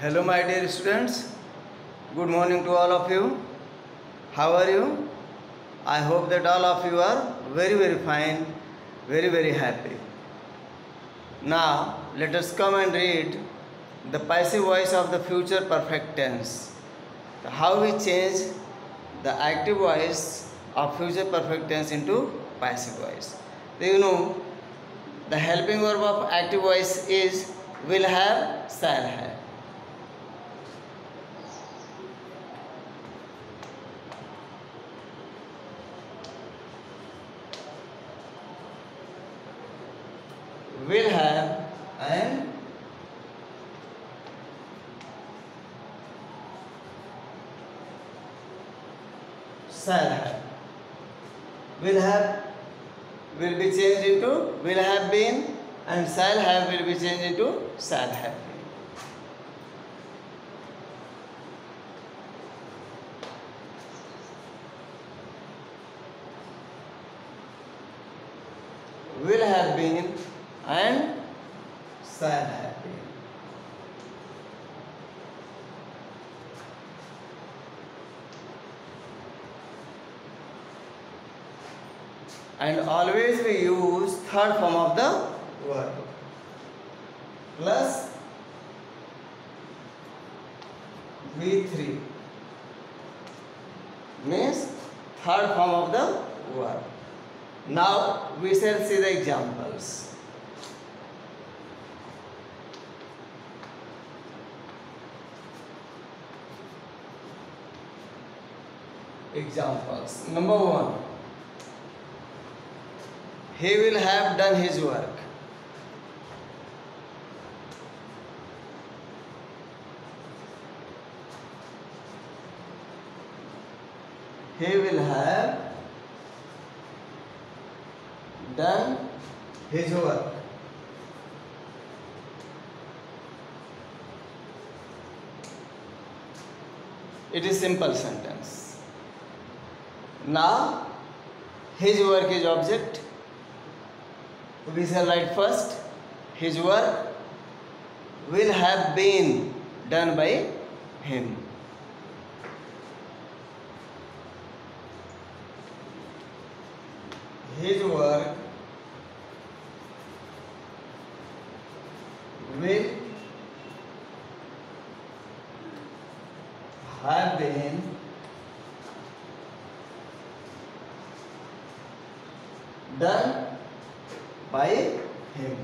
Hello my dear students, good morning to all of you. How are you? I hope that all of you are very fine, very happy. Now let us come and read the passive voice of the future perfect tense. How we change the active voice of future perfect tense into passive voice. So you know the helping verb of active voice is will have, shall have. Will have and shall have. Will have will be changed into will have been, and shall have will be changed into shall have been. Will have been and shall have been. And always we use third form of the verb plus V3 means third form of the verb. Now we shall see the examples. Examples. Number 1. He will have done his work. He will have done his work. It is simple sentence. Now his work is object. We shall write first his work will have been done by him. His work will have been done by him.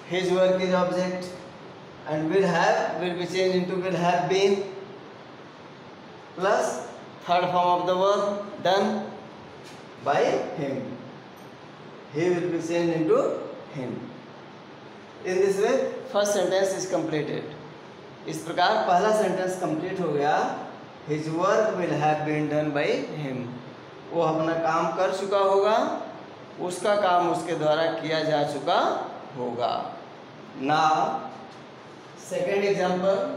His work is object and will be changed into will have been plus third form of the verb done by him. He will be changed into him. In this way first sentence is completed. इस प्रकार पहला sentence complete हो गया. His work will have been done by him. वो अपना काम कर चुका होगा, उसका काम उसके द्वारा किया जा चुका होगा. Now second example.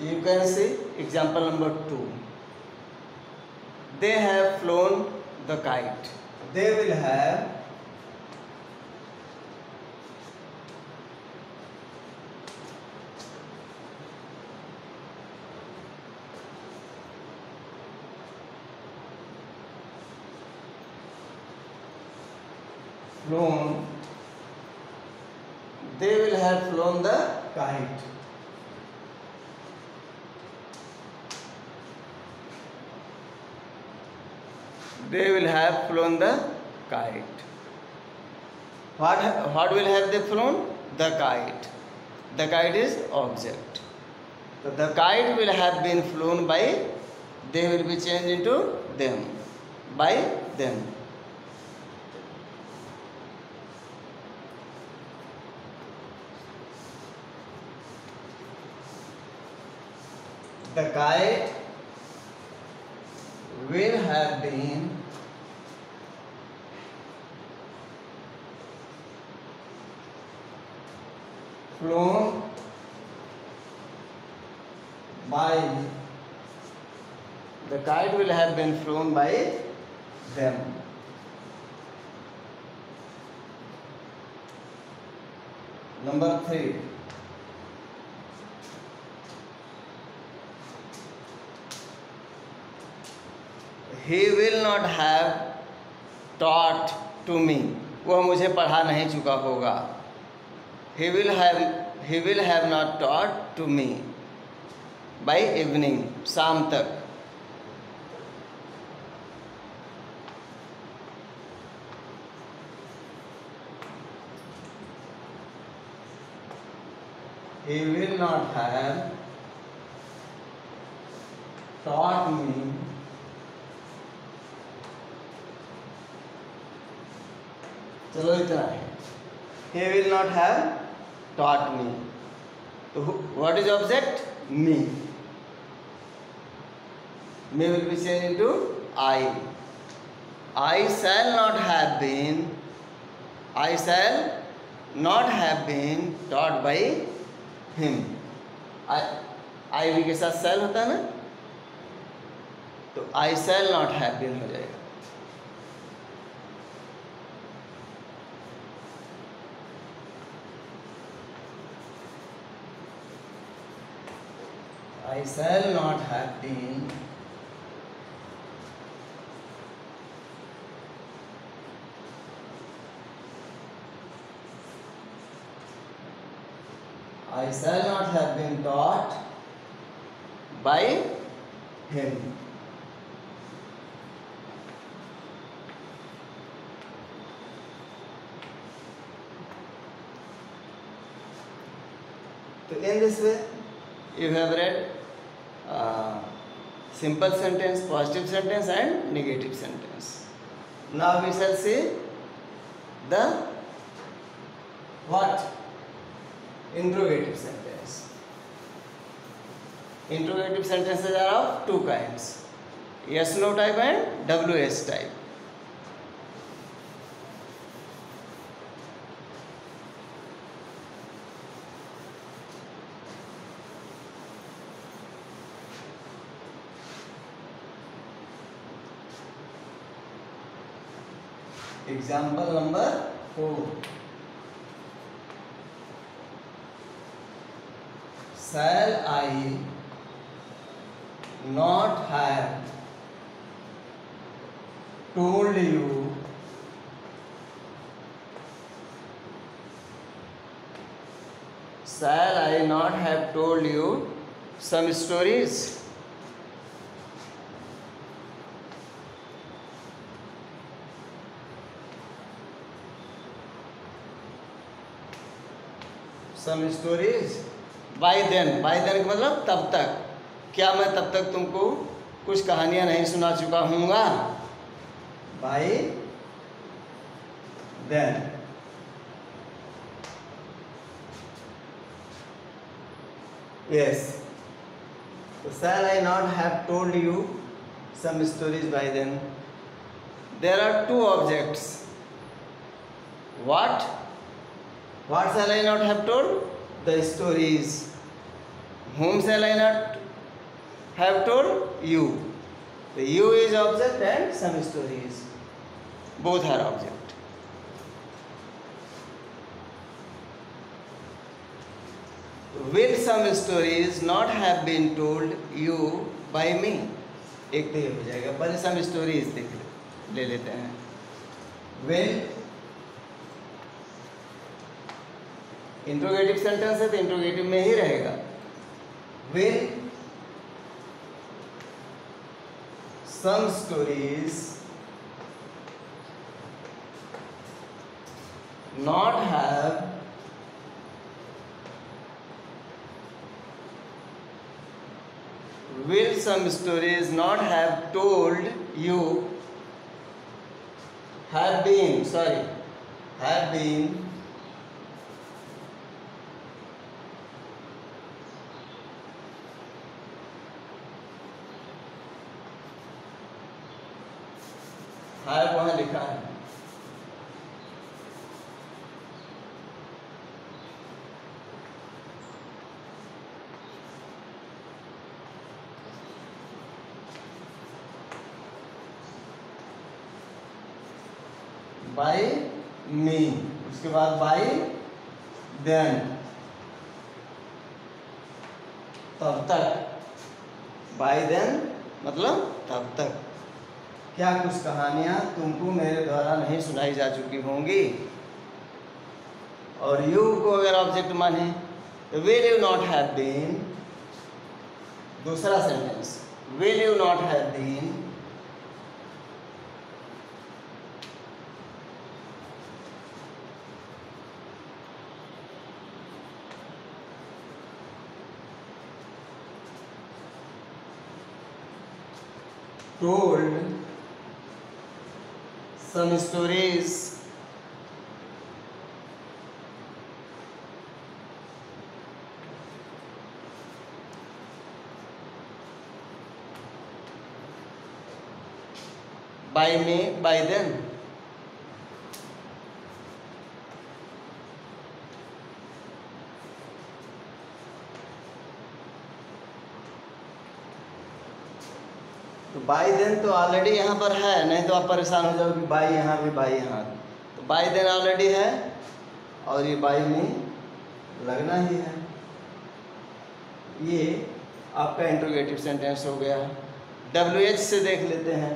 You can see example number 2. They have flown the kite. They will have flown. They will have flown the kite. They will have flown the kite. What will have they flown? The kite. The kite is object. So the kite will have been flown by, they will be changed into them, by them. The kite will have been flown by them. Number 3. He will not have taught to me. वह मुझे पढ़ा नहीं चुका होगा. He will have not taught to me. By evening, शाम तक. He will not have taught me चलो इतना है. He will not have taught me. तो what is object? Me. Me will be changed into I. I shall not have been taught by him. I भी के साथ shall होता है ना, तो I shall not have been हो जाएगा. I shall not have been taught by him. So in this way you have read simple sentence, positive sentence and negative sentence. Now we shall see the what? Interrogative sentence. Interrogative sentences are of two kinds, yes no type and WS type. Example number 4. Shall I not have told you some stories? Some stories. By then का मतलब तब तक. क्या मैं तब तक तुमको कुछ कहानियां नहीं सुना चुका हूँगा? By then. Yes. So shall I not have told you some stories by then? There are two objects. What shall I not have told? The stories. Whom shall I not have told? You. The you is object and some stories. Both are object. Will some stories not have been told you by me? एक तो ये हो जाएगा. पहले some stories ले लेते हैं. Will interrogative sentence है तो इंट्रोगेटिव में ही रहेगा. Will some stories not have told you have been have वहाँ लिखा है। बाय मी, उसके बाद बाय देन, तब तक। बाय देन मतलब तब तक। क्या कुछ कहानियाँ तुमको मेरे द्वारा नहीं सुनाई जा चुकी होंगी। और यू को अगर ऑब्जेक्ट माने तो will you not have been, दूसरा sentence, will you not have been told some stories by me, by them. तो बाई देन तो ऑलरेडी यहाँ पर है, नहीं तो आप परेशान हो जाओ कि बाई यहाँ भी बाई यहाँ। तो बाई देन ऑलरेडी है और ये बाई में लगना ही है। ये आपका इंट्रोगेटिव सेंटेंस हो गया। WH से देख लेते हैं।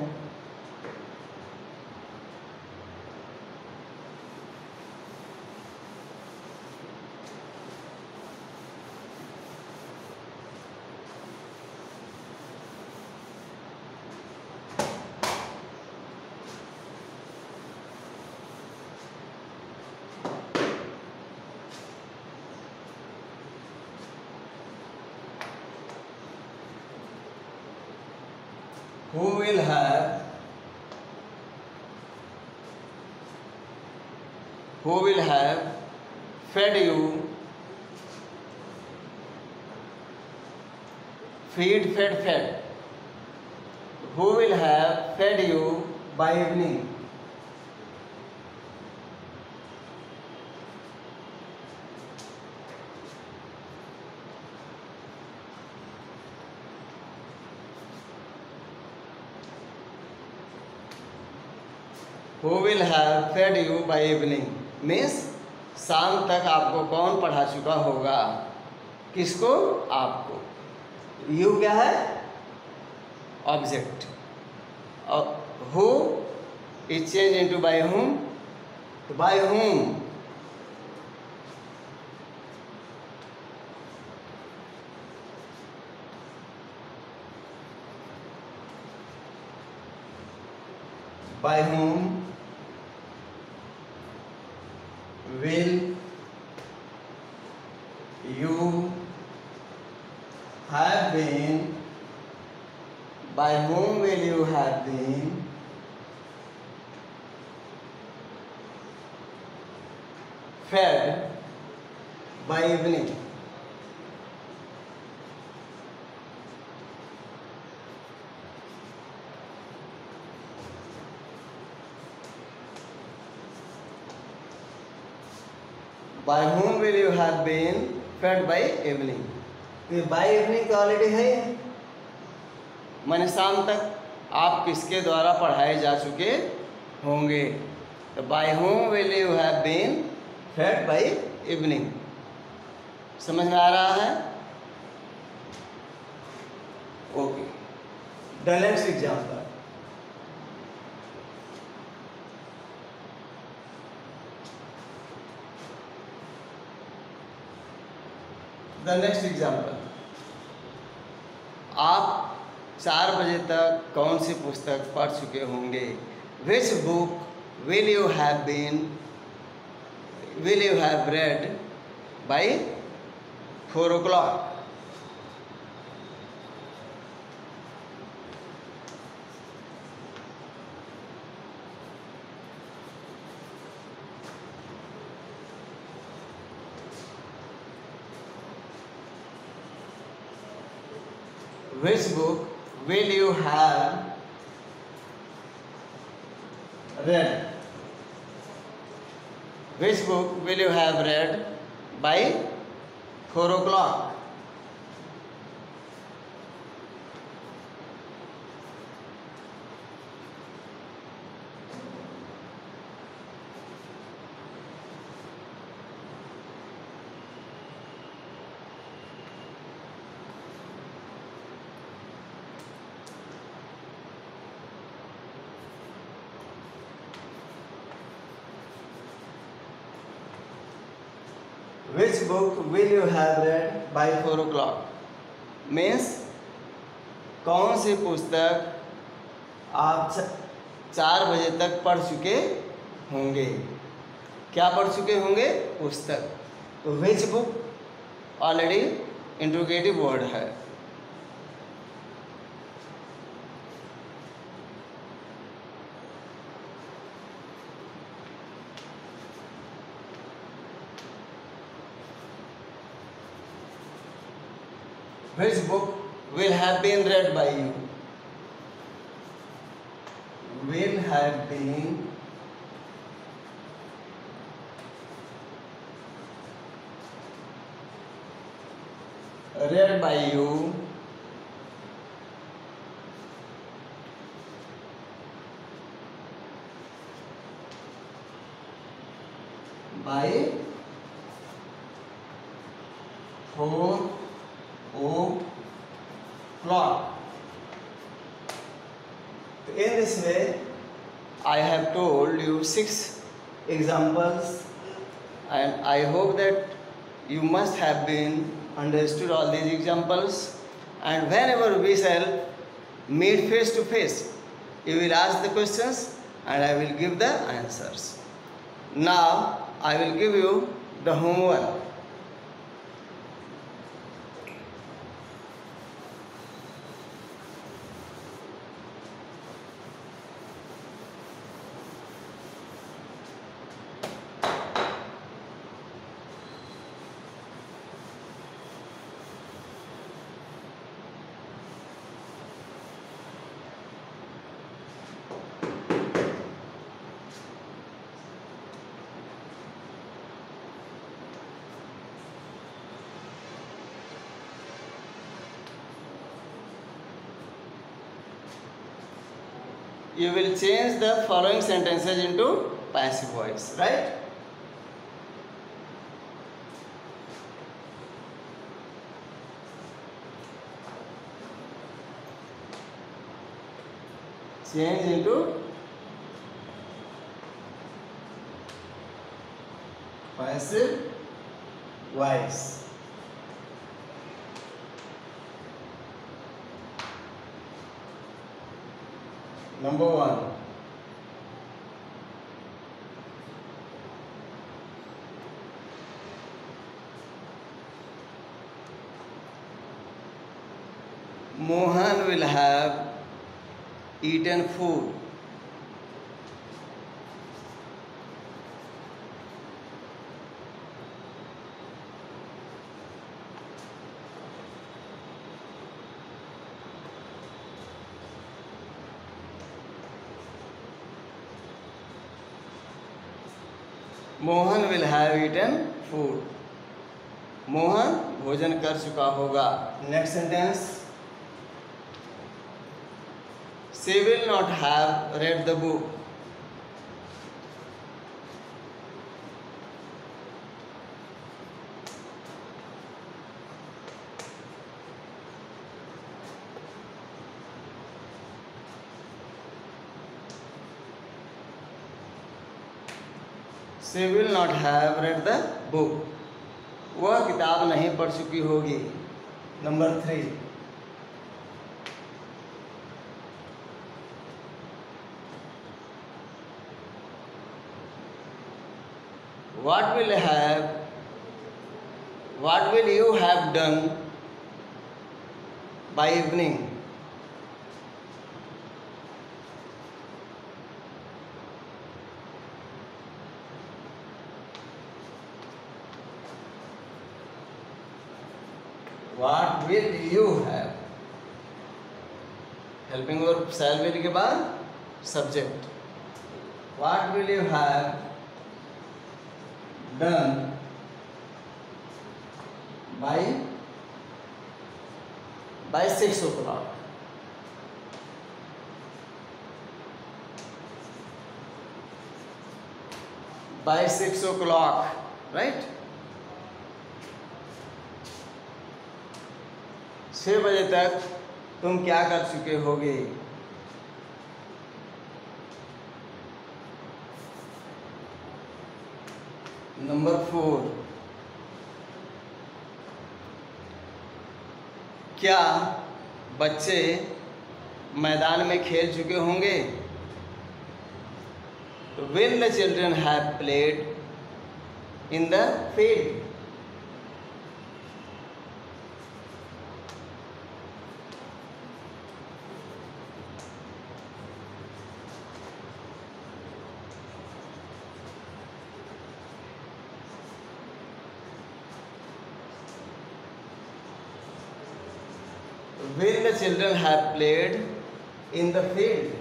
Who will have fed you, feed, fed. Who will have fed you by evening? Who will have fed you by evening means शाम तक आपको कौन पढ़ा चुका होगा। किसको? आपको। यू क्या है? ऑब्जेक्ट। और who is changed into by whom, तो by whom by whom will you have been, by whom will you have been fed by evening? By whom will you have been fed by evening? तो by evening तो already है ही, माने शाम तक आप किसके द्वारा पढ़ाए जा चुके होंगे। तो by whom will you have been fed by evening? समझ में आ रहा है? Okay. The next example. The next example. आप 4 बजे तक कौन सी पुस्तक पढ़ चुके होंगे? Which book will you have read by 4 o'clock? Which book will you have read? Which book will you have read by 4 o'clock? Which book will you have read by 4 o'clock? Means कौन सी पुस्तक आप 4 बजे तक पढ़ चुके होंगे? क्या पढ़ चुके होंगे? पुस्तक। तो which book already interrogative word है। Which book will have been read by you? Will have been read by you by 4 o'clock. In this way, I have told you 6 examples, and I hope that you must have been understood all these examples. And whenever we shall meet face to face, you will ask the questions and I will give the answers. Now I will give you the homework. You will change the following sentences into passive voice, right? Change into passive voice. Number 1. Mohan will have eaten food. Mohan will have eaten food. Mohan भोजन कर चुका होगा. Next sentence. She will not have read the book. She will not have read the book. वह किताब नहीं पढ़ चुकी होगी. Number 3. What will you have done by evening? What will you have? Helping verb shall will के बाद subject. What will you have done by 6 o'clock? By 6 o'clock, right? 6 बजे तक तुम क्या कर चुके होगे? नंबर 4, क्या बच्चे मैदान में खेल चुके होंगे? तो when the children have played in the field. When the children have played in the field.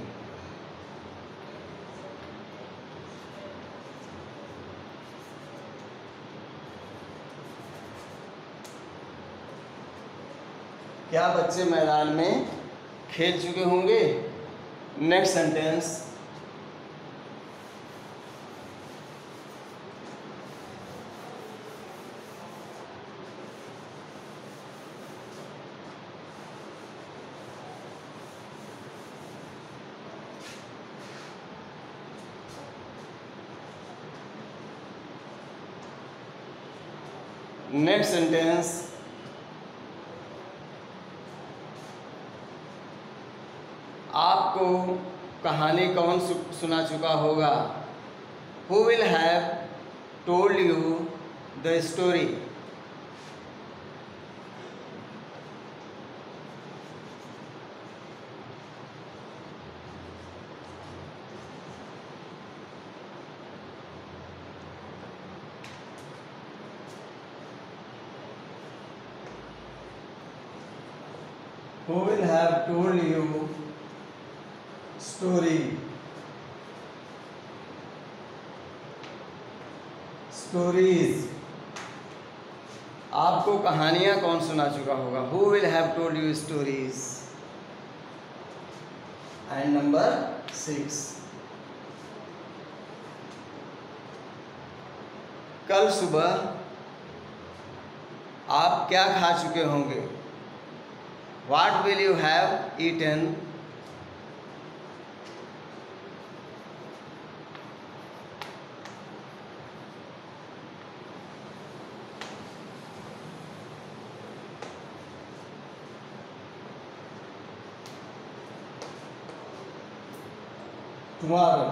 क्या बच्चे मैदान में खेल चुके होंगे? नेक्स्ट सेंटेंस, आपको कहानी कौन सुना चुका होगा? Who will have told you the story? Who will have told you story? Stories. आपको कहानियाँ कौन सुना चुका होगा? Who will have told you stories? And number 6, कल सुबह आप क्या खा चुके होंगे? What will you have eaten? Tomorrow.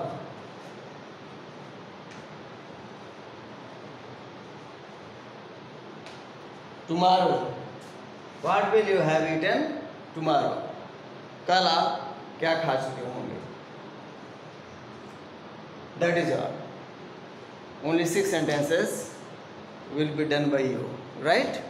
Tomorrow. What will you have eaten tomorrow? कल आप क्या खा चुके होंगे? That is all. Only 6 sentences will be done by you, right?